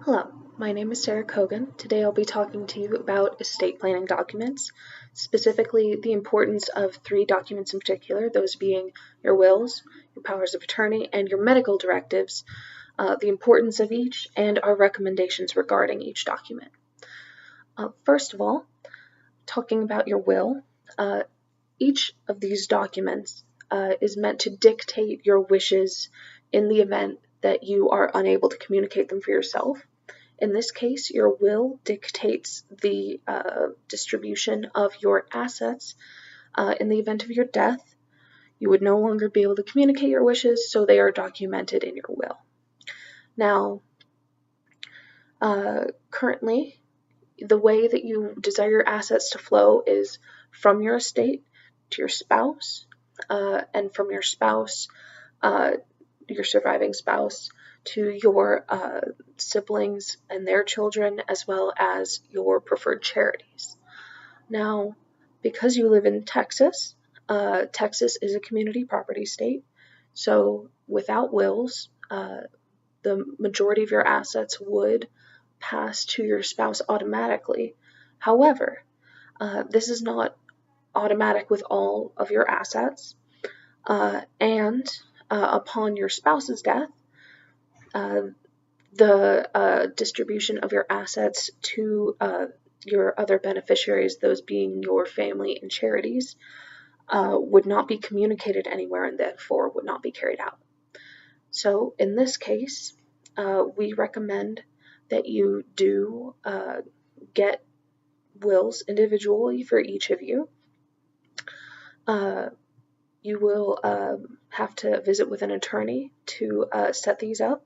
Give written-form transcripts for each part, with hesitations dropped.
Hello, my name is Sarah Kogan. Today I'll be talking to you about estate planning documents, specifically the importance of three documents in particular, those being your wills, your powers of attorney, and your medical directives, the importance of each, and our recommendations regarding each document. First of all, talking about your will, each of these documents is meant to dictate your wishes in the event that you are unable to communicate them for yourself. In this case, your will dictates the distribution of your assets in the event of your death. You would no longer be able to communicate your wishes, so they are documented in your will. Now, currently, the way that you desire your assets to flow is from your estate to your spouse, and from your spouse, your surviving spouse, to your siblings and their children, as well as your preferred charities. Now, because you live in Texas, Texas is a community property state, so without wills, the majority of your assets would pass to your spouse automatically. However, this is not automatic with all of your assets, and upon your spouse's death, the distribution of your assets to your other beneficiaries, those being your family and charities, would not be communicated anywhere and therefore would not be carried out. So in this case, we recommend that you do get wills individually for each of you. You will have to visit with an attorney to set these up.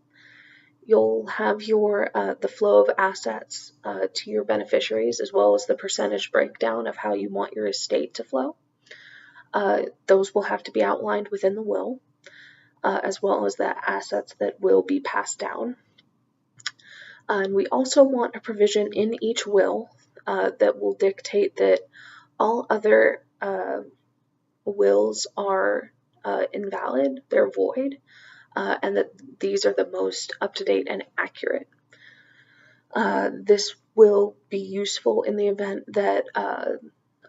You'll have the flow of assets to your beneficiaries, as well as the percentage breakdown of how you want your estate to flow. Those will have to be outlined within the will, as well as the assets that will be passed down. And we also want a provision in each will that will dictate that all other wills are invalid, they're void, and that these are the most up-to-date and accurate. This will be useful in the event that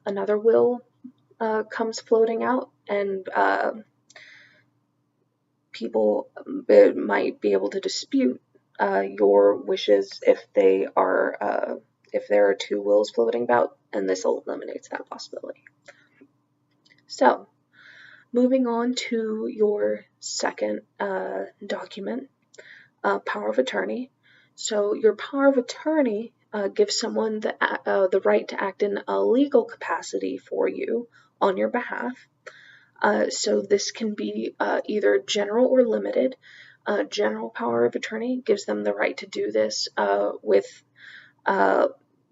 another will comes floating out, and people might be able to dispute your wishes if there are two wills floating about, and this eliminates that possibility. So, moving on to your second document, power of attorney. So your power of attorney gives someone the right to act in a legal capacity for you on your behalf. So this can be either general or limited. General power of attorney gives them the right to do this with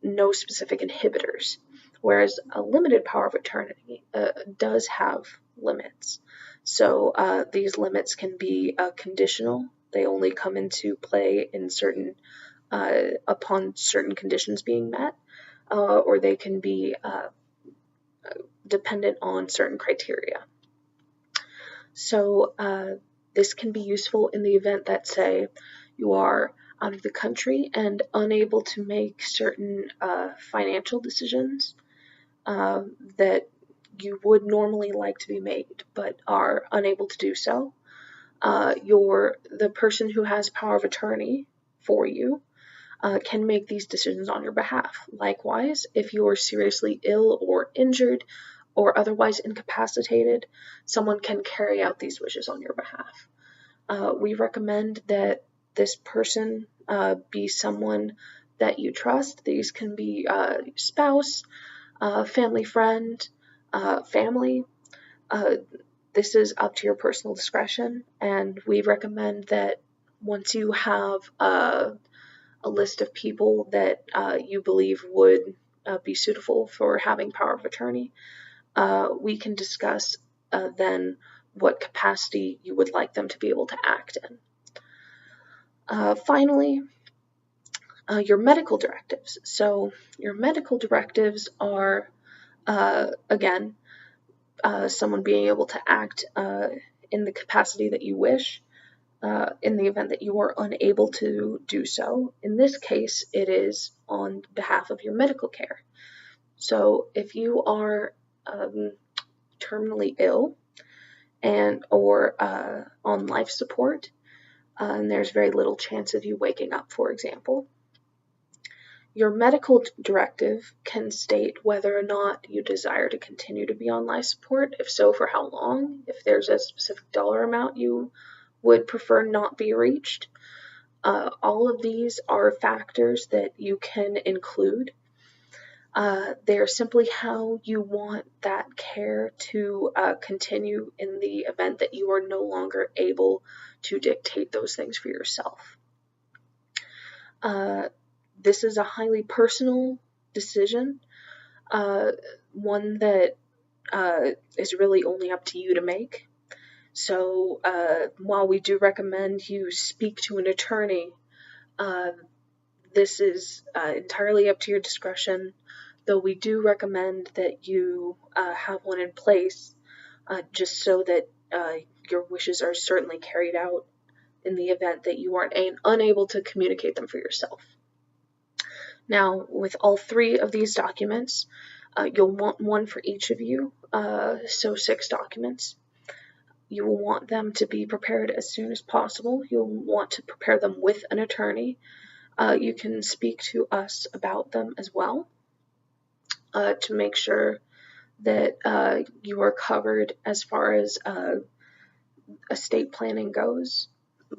no specific inhibitors, whereas a limited power of attorney does have limits. So these limits can be conditional. They only come into play in upon certain conditions being met, or they can be dependent on certain criteria. So this can be useful in the event that, say, you are out of the country and unable to make certain financial decisions that you would normally like to be made, but are unable to do so. The person who has power of attorney for you can make these decisions on your behalf. Likewise, if you are seriously ill or injured or otherwise incapacitated, someone can carry out these wishes on your behalf. We recommend that this person be someone that you trust. These can be spouse, family friend, family. This is up to your personal discretion, and we recommend that once you have a list of people that you believe would be suitable for having power of attorney, we can discuss then what capacity you would like them to be able to act in. Finally, your medical directives. So your medical directives are, again, someone being able to act in the capacity that you wish. in the event that you are unable to do so. In this case, it is on behalf of your medical care. So if you are terminally ill or on life support, and there's very little chance of you waking up, for example, your medical directive can state whether or not you desire to continue to be on life support, if so, for how long, if there's a specific dollar amount you would prefer not be reached. All of these are factors that you can include. They're simply how you want that care to continue in the event that you are no longer able to dictate those things for yourself. This is a highly personal decision, one that is really only up to you to make. So while we do recommend you speak to an attorney, this is entirely up to your discretion, though we do recommend that you have one in place just so that your wishes are certainly carried out in the event that you are unable to communicate them for yourself. Now, with all three of these documents, you'll want one for each of you, so 6 documents. You will want them to be prepared as soon as possible. You'll want to prepare them with an attorney. You can speak to us about them as well to make sure that you are covered as far as estate planning goes.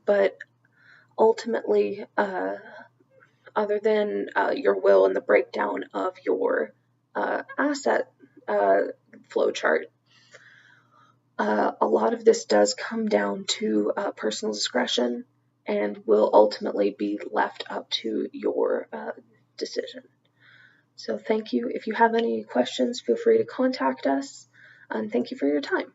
But ultimately, other than your will and the breakdown of your asset flow chart, a lot of this does come down to personal discretion and will ultimately be left up to your decision. So thank you. If you have any questions, feel free to contact us, and thank you for your time.